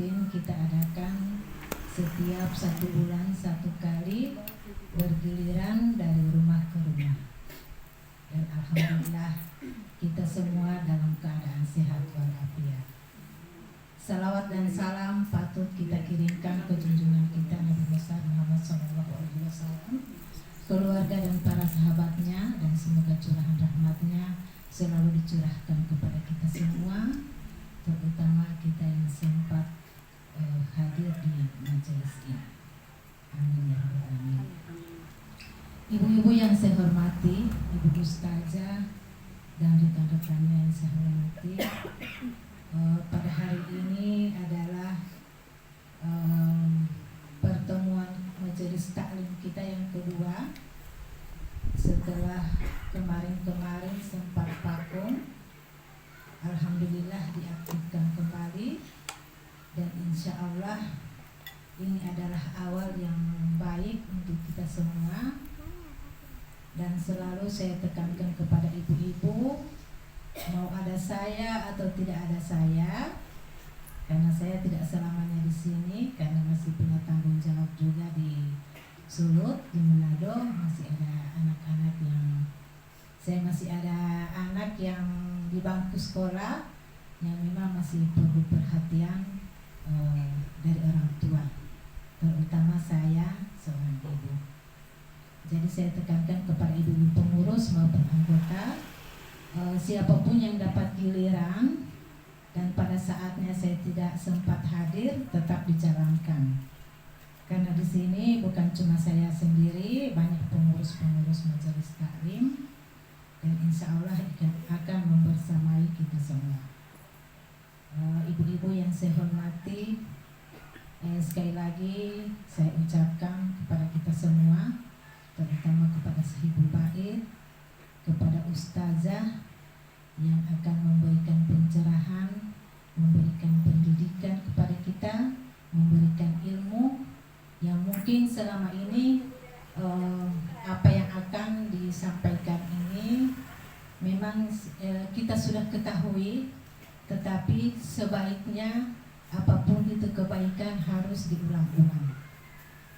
rutin kita adakan setiap 1 bulan 1 kali, bergiliran dari rumah ke rumah. Dan alhamdulillah kita semua dalam keadaan sehat walafiat. Salawat dan salam patut kita kirimkan ke junjungan kita Nabi besar Muhammad SAW, keluarga dan para sahabatnya, dan semoga curahan rahmatnya selalu dicurahkan kepada kita semua, terutama kita yang sempat hadir di majelis ini. Amin ya rabbal alamin. Ibu-ibu yang saya hormati, Ibu Ustazah dan rekan-rekannya yang saya hormati, pada hari ini adalah pertemuan majelis taklim kita yang kedua setelah kemarin sempat vakum. Alhamdulillah diaktifkan kembali, dan insya Allah ini adalah awal yang baik untuk kita semua. Dan selalu saya tekankan kepada ibu-ibu, mau ada saya atau tidak ada saya, karena saya tidak selamanya di sini, karena masih punya tanggung jawab juga di Sulut, di Manado. Masih ada anak-anak yang masih ada anak yang di bangku sekolah yang memang masih perlu perhatian dari orang tua, terutama saya seorang ibu. Jadi saya tekankan kepada ibu-ibu pengurus maupun anggota, siapapun yang dapat giliran dan pada saatnya saya tidak sempat hadir, tetap dijalankan. Karena di sini bukan cuma saya sendiri, banyak pengurus-pengurus majelis taklim, dan insya Allah akan membersamai kita semua. Ibu-ibu yang saya hormati, sekali lagi saya ucapkan kepada kita semua, terutama kepada Sahibul Bait, kepada Ustazah yang akan memberikan pencerahan, memberikan pendidikan kepada kita, memberikan ilmu yang mungkin selama ini apa yang akan disampaikan ini memang kita sudah ketahui, tetapi sebaiknya apapun itu kebaikan harus diulang-ulang.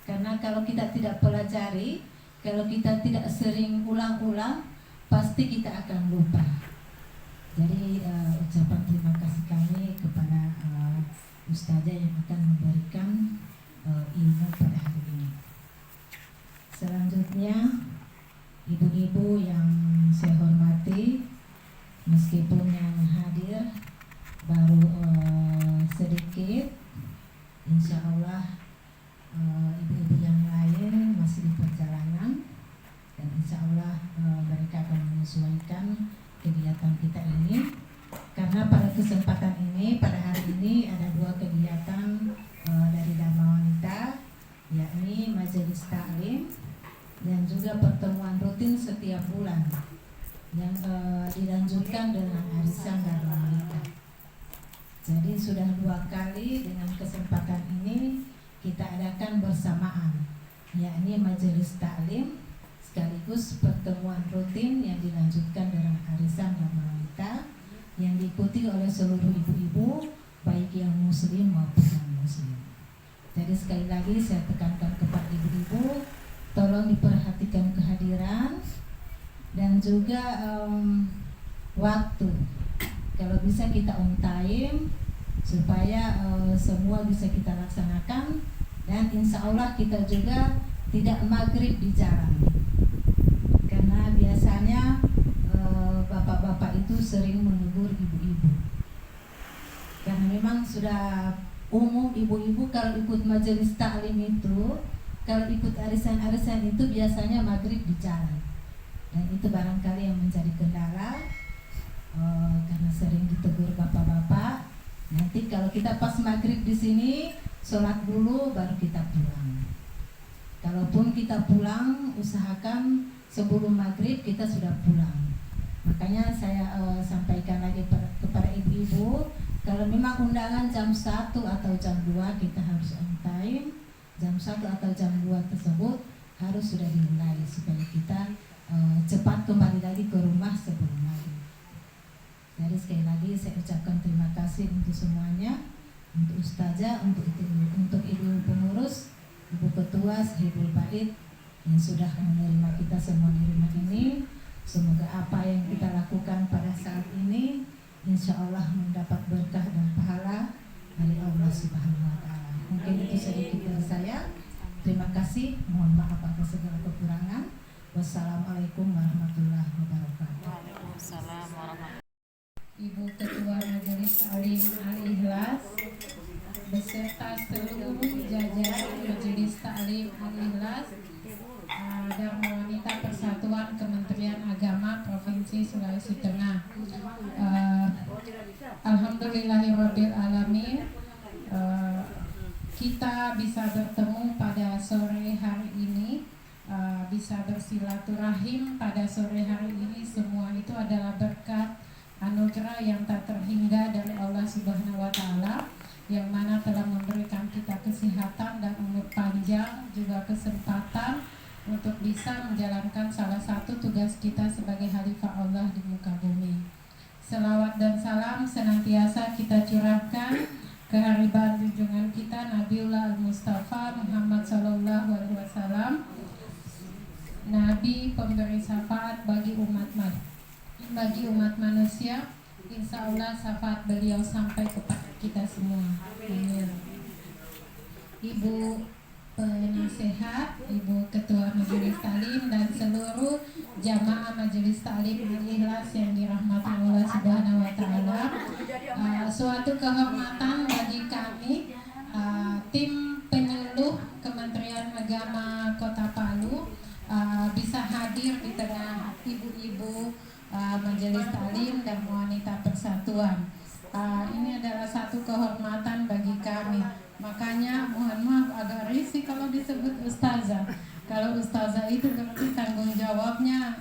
Karena kalau kita tidak pelajari, kalau kita tidak sering ulang-ulang, pasti kita akan lupa. Jadi ucapan terima kasih kami kepada Ustazah yang akan memberikan ilmu pada hari ini. Selanjutnya, ibu-ibu yang saya hormati, meskipun yang hadir baru sedikit, insya Allah ibu-ibu yang lain masih di perjalanan, dan insya Allah mereka akan menyesuaikan kegiatan kita ini. Karena pada kesempatan ini, pada hari ini ada 2 kegiatan dari Dharma Wanita, yakni majelis taklim dan juga pertemuan rutin setiap bulan yang dilanjutkan dengan arisan Dharma Wanita. Jadi sudah 2 kali dengan kesempatan ini kita adakan bersamaan, yakni majelis taklim sekaligus pertemuan rutin yang dilanjutkan dengan arisan Dharma Wanita yang diikuti oleh seluruh ibu-ibu, baik yang muslim maupun non-muslim. Jadi sekali lagi saya tekankan kepada ibu-ibu, tolong diperhatikan kehadiran dan juga waktu. Kalau bisa kita on time supaya semua bisa kita laksanakan, dan insya Allah kita juga tidak maghrib di jalan. Karena biasanya bapak-bapak itu sering menegur ibu-ibu. Karena memang sudah umum ibu-ibu kalau ikut majelis taklim itu, kalau ikut arisan-arisan itu biasanya maghrib di jalan. Dan itu barangkali yang menjadi kendala, karena sering ditegur bapak-bapak. Nanti kalau kita pas maghrib di sini, sholat dulu baru kita pulang. Kalaupun kita pulang, usahakan sebelum maghrib kita sudah pulang. Makanya saya sampaikan lagi kepada ibu-ibu, kalau memang undangan jam 1 atau jam 2 kita harus on time. Jam 1 atau jam 2 tersebut harus sudah dimulai supaya kita cepat kembali lagi ke rumah sebelum maghrib. Jadi sekali lagi saya ucapkan terima kasih untuk semuanya. untuk ustazah, untuk ibu pengurus, ibu ketua Sahibul Bait yang sudah menerima kita semua di rumah ini. Semoga apa yang kita lakukan pada saat ini insya Allah mendapat berkah dan pahala dari Allah Subhanahu wa Ta'ala. Mungkin itu sedikit dari saya. Terima kasih, mohon maaf atas segala kekurangan. Wassalamualaikum warahmatullahi wabarakatuh. Waalaikumsalam warahmatullahi. Ibu Ketua Majelis Taklim Al-Ikhlas beserta seluruh jajaran Majelis Taklim Al-Ikhlas dan Wanita Persatuan Kementerian Agama Provinsi Sulawesi Tengah. Alhamdulillahirabbil alamin, kita bisa bertemu pada sore hari ini, bisa bersilaturahim pada sore hari ini. Semua itu adalah berkat anugerah yang tak terhingga dari Allah Subhanahu wa Ta'ala, yang mana telah memberikan kita kesehatan dan umur panjang, juga kesempatan untuk bisa menjalankan salah satu tugas kita sebagai khalifah Allah di muka bumi. Selawat dan salam senantiasa kita curahkan ke haribaan junjungan kita Nabiullah Al-Mustafa Muhammad Sallallahu Alaihi Wasallam, Nabi pemberi syafaat bagi umat manusia. Insya Allah syafaat beliau sampai kepada kita semua. Amin. Ibu penasehat, Ibu Ketua Majelis Taklim dan seluruh jamaah Majelis Taklim Al-Ikhlas yang dirahmati Allah Subhanahu wa Ta'ala, suatu kehormatan bagi kami, tim penyuluh Kementerian Agama Kota Palu, bisa hadir di tengah ibu-ibu Majelis Taklim dan Wanita Persatuan. Ini adalah satu kehormatan bagi kami. Makanya mohon maaf agak risih kalau disebut ustazah. Kalau ustazah itu berarti tanggung jawabnya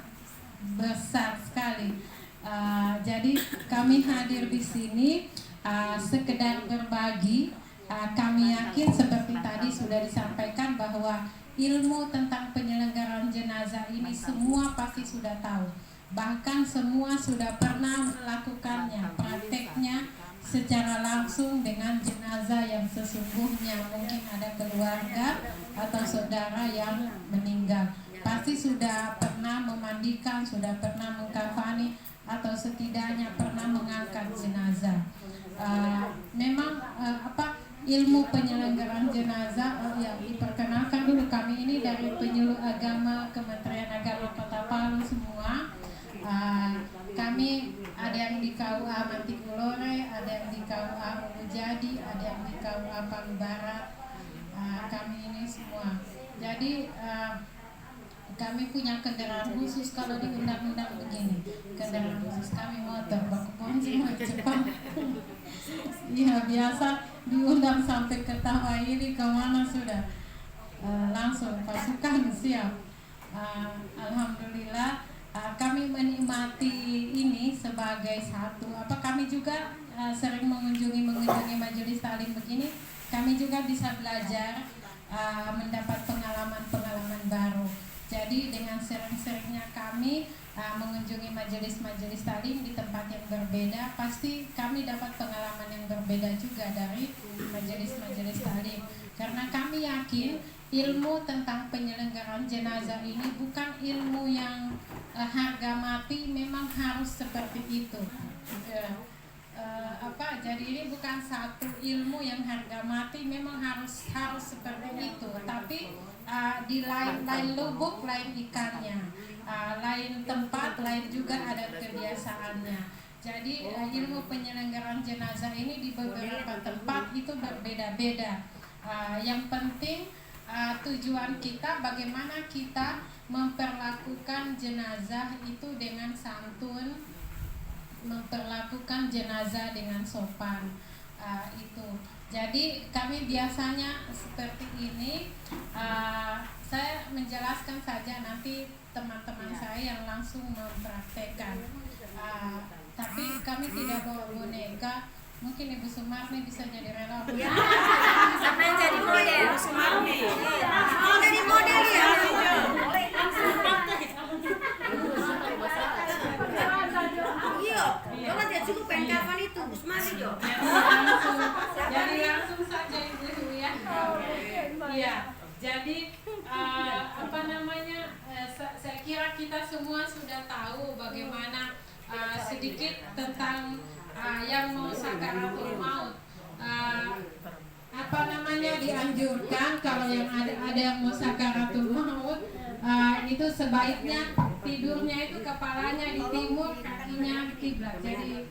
besar sekali. Jadi kami hadir di sini sekedar berbagi. Kami yakin seperti tadi sudah disampaikan bahwa ilmu tentang penyelenggaraan jenazah ini semua pasti sudah tahu. Bahkan semua sudah pernah melakukannya, prakteknya secara langsung dengan jenazah yang sesungguhnya. Mungkin ada keluarga atau saudara yang meninggal, pasti sudah pernah memandikan, sudah pernah mengkafani, atau setidaknya pernah mengangkat jenazah. Memang ilmu penyelenggaraan jenazah yang diperkenalkan dulu. Kami ini dari penyuluh agama Kementerian Agama Kota Palu semua. Kami ada yang di KUA Mantikulore, ada yang di KUA Ulu Jadi, ada yang di KUA Palu Barat. Kami ini semua. Jadi kami punya kendaraan khusus kalau di undang-undang begini. Kendaraan khusus kami motor, baku ponci cepat. Iya, biasa diundang sampai ke Tawa ini kemana sudah langsung pasukan siap. Alhamdulillah. Kami menikmati ini sebagai satu kami juga sering mengunjungi majelis taklim begini. Kami juga bisa belajar, mendapat pengalaman baru. Jadi dengan sering-seringnya kami mengunjungi majelis taklim di tempat yang berbeda, pasti kami dapat pengalaman yang berbeda juga dari majelis taklim. Karena kami yakin ilmu tentang penyelenggaraan jenazah ini bukan ilmu yang harga mati, memang harus seperti itu. Jadi ini bukan satu ilmu yang harga mati, memang harus seperti itu. Tapi di lain lubuk, lain ikannya, lain tempat, lain juga ada kebiasaannya. Jadi ilmu penyelenggaraan jenazah ini di beberapa tempat itu berbeda-beda. Yang penting tujuan kita bagaimana kita memperlakukan jenazah itu dengan santun, memperlakukan jenazah dengan sopan. Itu. Jadi kami biasanya seperti ini. Saya menjelaskan saja, nanti teman-teman saya yang langsung mempraktekkan. Tapi kami tidak bawa boneka. Mungkin Ibu Sumarni bisa jadi relawan. Ya, siapa yang jadi model? Sumarni. Mau jadi model ya? Iya, kalau dia cukup pengen kapan itu, Sumarni Jo. Jadi kita semua sudah tahu bagaimana sedikit tentang yang mau sakaratul maut. Apa namanya, dianjurkan kalau yang ada yang mau sakaratul maut, itu sebaiknya tidurnya itu kepalanya di timur, kakinya di kiblat. Jadi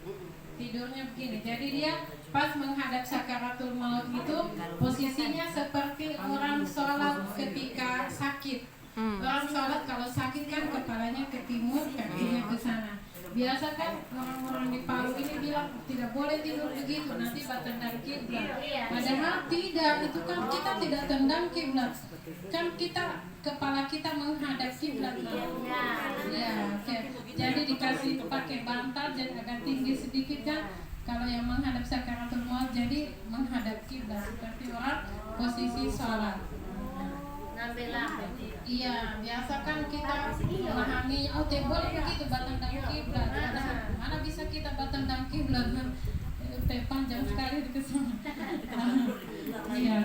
tidurnya begini. Jadi dia pas menghadap sakaratul maut itu posisinya seperti orang sholat ketika sakit. Orang sholat kalau sakit kan kepalanya ke timur, kakinya ke sana. Biasa kan orang-orang di Palu ini bilang tidak boleh tidur begitu, nanti bertendang kiblat. Padahal tidak, itu kan kita tidak tendang kiblat, kan kita kepala kita menghadap kiblat. Ya, oke. Jadi dikasih pakai bantal dan agak tinggi sedikit kan. Kalau yang menghadap sakaratul maut jadi menghadap kiblat seperti orang posisi sholat. Iya, biasa kan kita memahami, oh tidak boleh begitu batendang kiblat. Mana bisa kita batendang kiblat? Panjang sekali di kesana. Iya,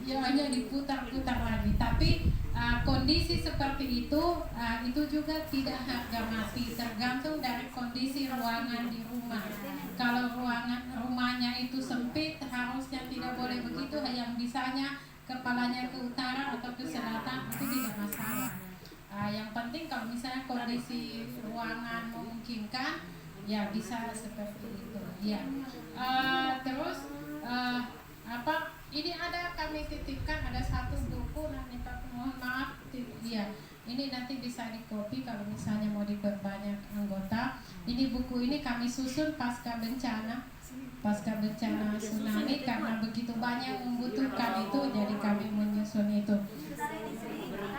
ya hanya diputar-putar lagi. Tapi kondisi seperti itu juga tidak harga mati, tergantung dari kondisi ruangan di rumah. Kalau rumahnya itu sempit, harusnya tidak boleh begitu. Yang bisanya kepalanya ke utara atau ke selatan itu tidak masalah. Yang penting kalau misalnya kondisi ruangan memungkinkan, ya bisa seperti itu. Ya. Terus ini ada kami titipkan ada satu buku, nanti mohon maaf, ya ini nanti bisa dikopi kalau misalnya mau diperbanyak anggota. Ini buku ini kami susun pasca bencana tsunami, karena begitu banyak membutuhkan itu, jadi kami menyusun itu.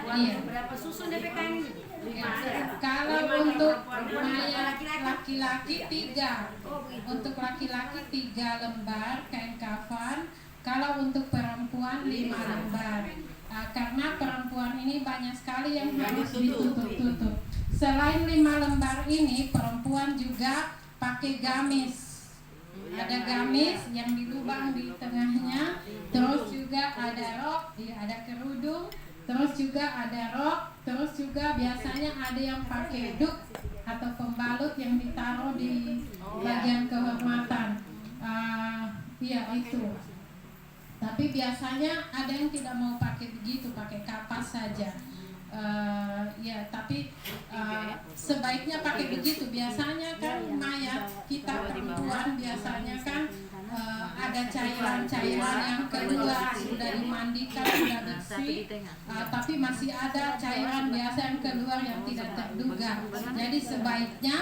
Iya. Berapa susun DPK ini? Kalau untuk laki-laki 3, untuk laki-laki 3 lembar kain kafan. Kalau untuk perempuan 5 lembar. Karena perempuan ini banyak sekali yang harus ditutup-tutup. Selain 5 lembar ini, perempuan juga pakai gamis. Ada gamis yang dilubang di tengahnya, terus juga ada rok, ada kerudung, terus juga ada rok, terus juga biasanya ada yang pakai duk atau pembalut yang ditaruh di bagian kehormatan. Iya itu. Tapi biasanya ada yang tidak mau pakai begitu, pakai kapas saja. Ya, tapi sebaiknya pakai begitu. Biasanya kan mayat kita perempuan biasanya kan ada cairan-cairan yang keluar, sudah dimandikan, sudah bersih, tapi masih ada cairan biasa yang keluar yang tidak terduga. Jadi sebaiknya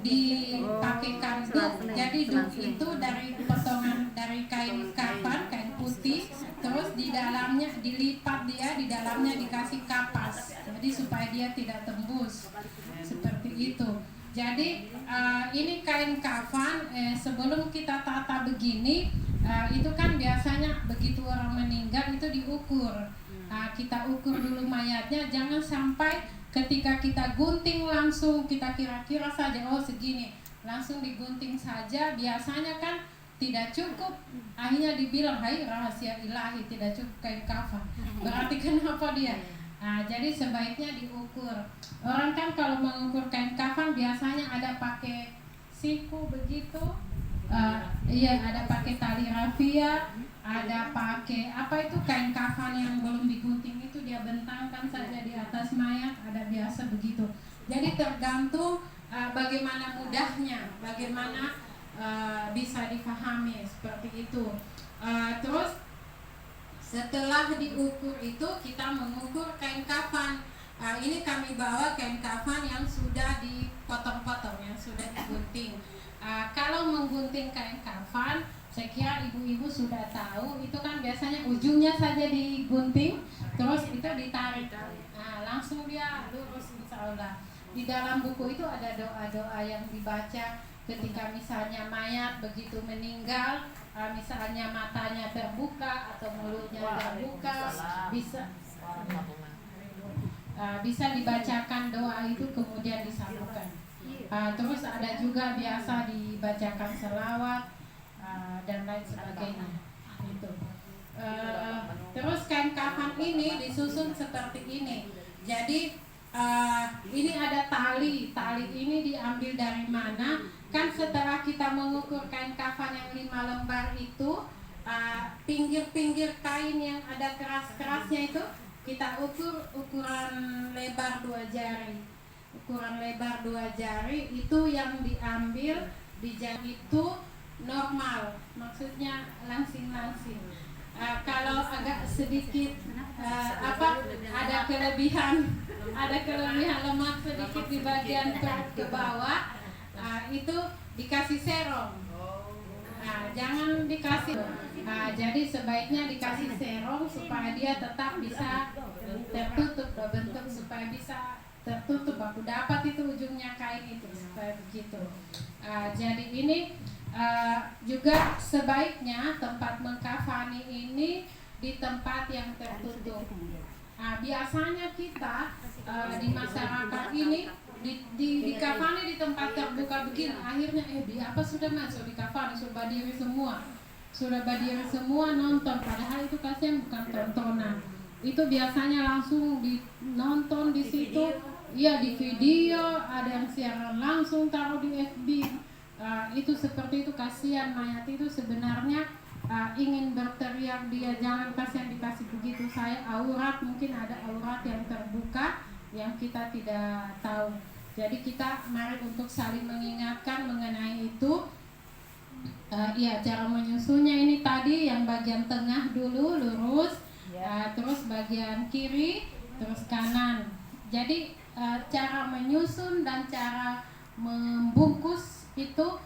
dipakaikan duk. Jadi duk itu dari potongan dari kain kafan, kain putih, terus di dalamnya dilipat, dia di dalamnya dikasih kapas, jadi supaya dia tidak tembus seperti itu. Jadi ini kain kafan, sebelum kita tata begini, itu kan biasanya begitu orang meninggal itu diukur. Kita ukur dulu mayatnya, jangan sampai ketika kita gunting langsung kita kira-kira saja, oh segini, langsung digunting saja. Biasanya kan tidak cukup, akhirnya dibilang, hai rahasia ilahi, tidak cukup kain kafan. Berarti kenapa dia? Jadi sebaiknya diukur. Orang kan kalau mengukur kain kafan biasanya ada pakai siku begitu, iya ada pakai tali rafia, ada pakai apa itu kain kafan yang belum digunting itu dia bentangkan saja di atas mayat, ada biasa begitu. Jadi tergantung bagaimana mudahnya, bagaimana bisa dipahami seperti itu. Terus setelah diukur itu kita mengukur kain kafan. Ini kami bawa kain kafan yang sudah dipotong-potong, yang sudah digunting. Kalau menggunting kain kafan, saya kira ibu-ibu sudah tahu, itu kan biasanya ujungnya saja digunting, terus itu ditarik. Langsung dia lurus insya Allah. Di dalam buku itu ada doa-doa yang dibaca ketika misalnya mayat begitu meninggal, misalnya matanya terbuka atau mulutnya terbuka, bisa dibacakan doa itu kemudian disambungkan. Terus ada juga biasa dibacakan selawat dan lain sebagainya. Itu. Terus kain kafan ini disusun seperti ini. Jadi ini ada tali ini diambil dari mana? Kan setelah kita mengukur kain kafan yang 5 lembar itu, pinggir-pinggir kain yang ada keras-kerasnya itu kita ukur ukuran lebar 2 jari. Ukuran lebar 2 jari itu yang diambil di jari itu normal, maksudnya langsing-langsing. Kalau agak sedikit ada kelebihan lemak sedikit di bagian ke bawah, itu dikasih serong. Jangan dikasih. Jadi sebaiknya dikasih serong supaya dia tetap bisa tertutup, berbentuk supaya bisa tertutup. Aku dapat itu ujungnya kain itu supaya begitu. Jadi ini juga sebaiknya tempat mengkafani ini di tempat yang tertutup. Biasanya kita di masyarakat ini dikafani di tempat terbuka begini, akhirnya sudah masuk dikafani, sudah berdiri semua nonton, padahal itu kasihan bukan tontonan. Itu biasanya langsung nonton di situ, ya di video, ada yang siaran langsung taruh di FB. Itu seperti itu, kasihan mayat itu sebenarnya ingin berteriak, dia jangan kasihan dikasih begitu. Saya aurat, mungkin ada aurat yang terbuka yang kita tidak tahu. Jadi kita mari untuk saling mengingatkan mengenai itu. Cara menyusunnya ini tadi yang bagian tengah dulu lurus, terus bagian kiri, terus kanan. Jadi cara menyusun dan cara membungkus itu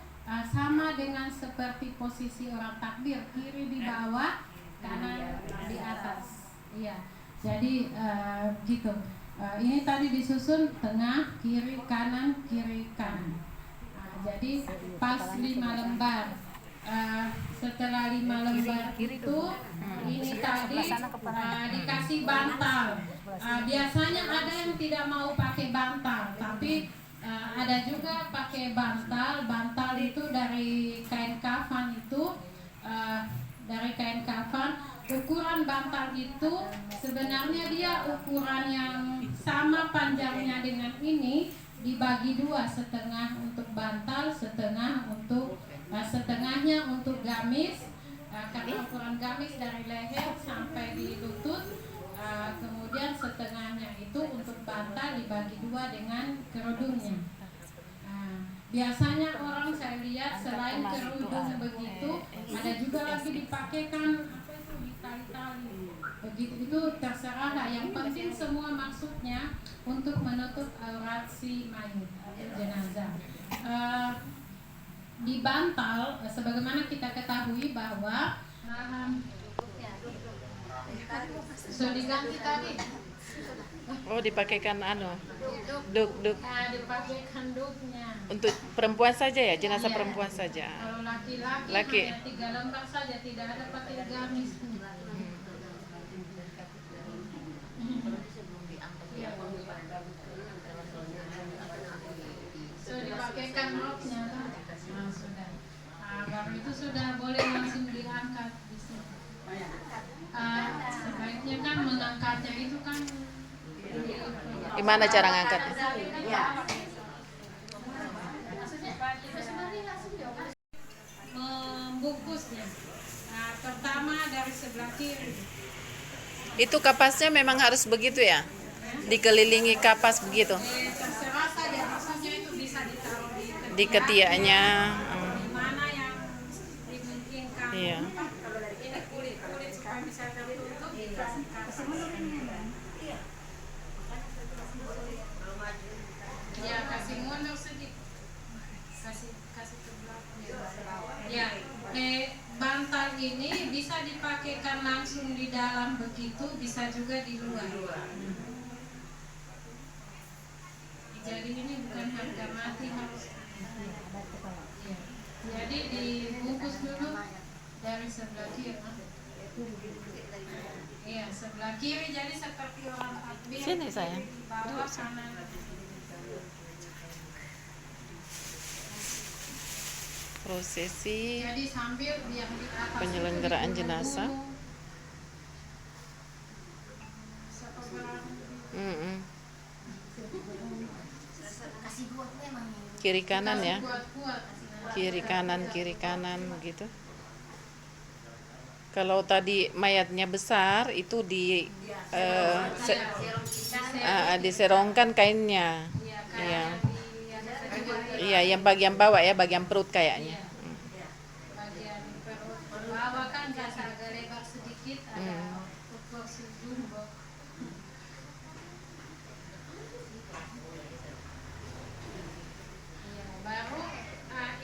sama dengan seperti posisi orang takbir, kiri di bawah, kanan di atas. Iya. Jadi gitu. Ini tadi disusun tengah, kiri, kanan, kiri, kanan. Jadi pas 5 lembar. Setelah 5 lembar itu, ini tadi dikasih bantal. Biasanya ada yang tidak mau pakai bantal, tapi ada juga pakai bantal. Bantal itu dari kain kafan itu, dari kain kafan. Ukuran bantal itu sebenarnya dia ukuran yang sama panjangnya dengan ini, dibagi 2, setengah untuk bantal, setengahnya untuk gamis. Karena ukuran gamis dari leher sampai di lutut, kemudian setengahnya itu untuk bantal dibagi 2 dengan kerudungnya. Biasanya orang saya lihat selain kerudung begitu, ada juga lagi dipakaikan tali-tali begitu. Itu terserah lah, yang penting semua maksudnya untuk menutup aurat si mayit jenazah. Di bantal sebagaimana kita ketahui bahwa sudah diganti tadi. Dipakaikan duk. Dipakaikan duknya. Untuk perempuan saja ya, jenazah perempuan saja. Kalau laki-laki hanya 3 lembar saja, tidak ada pakai gamis. Sudah dipakaikan roknya kan? Sudah. Baru itu sudah boleh langsung diangkat di sini. Sebaiknya kan mengangkatnya itu kan Gimana cara ngangkatnya? Membungkusnya. Pertama dari sebelah kiri. Itu kapasnya memang harus begitu ya? Dikelilingi kapas begitu? Terserah saja, maksudnya itu bisa ditaruh Di ketiaknya. di mana yang dimungkinkan. Iya. Ini kulit supaya bisa tertutup, kasih ya, kasih mundur sedikit, kasih ke belakang. Ya, bantal ini bisa dipakaikan langsung di dalam begitu, bisa juga di luar. Jadi ini bukan harga mati, harus. Ya. Jadi dibungkus dulu dari sebelah kiri. Iya, sebelah kiri, jadi seperti orang takbir. Sini sayang. Bawah kanan. Prosesi Jadi sambil yang di atas penyelenggaraan itu jenazah. dulu. Seperti Kiri kanan ya. Kuat-kuat. Kiri kanan begitu. Kalau tadi mayatnya besar itu diserongkan kainnya. Iya. Iya, yang bagian bawah ya, bagian perut kayaknya. Bagian perut bawah kan agak lebar sedikit, ada porsi jumbo. Iya, baru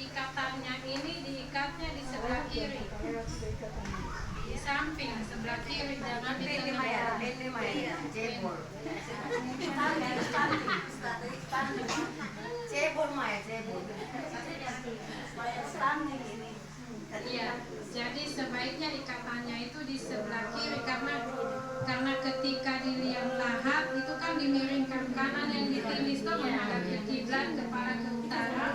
ikatannya ini diikatnya di sebelah kiri, di samping sebelah kiri, jangan di tengah. Iya, jadi sebaiknya ikatannya itu di sebelah kiri karena ketika di liang lahat itu kan dimiringkan kanan yang ditindis itu menghadap ke kiblat, kepala ke utara.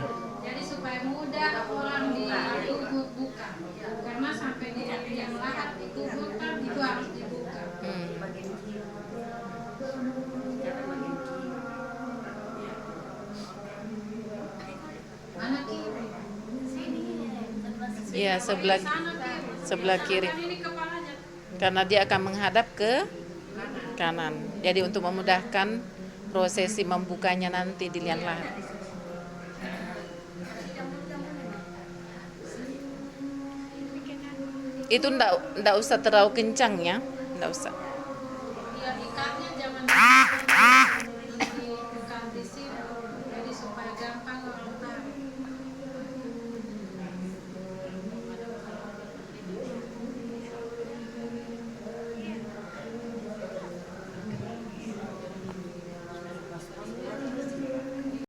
Jadi supaya mudah orang dikubur buka. Karena sampai di liang lahat dikuburkan itu harus dibuka. Mana kiri? Iya, sebelah kiri. Kan ini kepalanya. Karena dia akan menghadap ke kanan. Jadi untuk memudahkan prosesi membukanya nanti di liang lahat. Itu ndak usah terlalu kencang ya, ndak usah. Iya, ikatnya jangan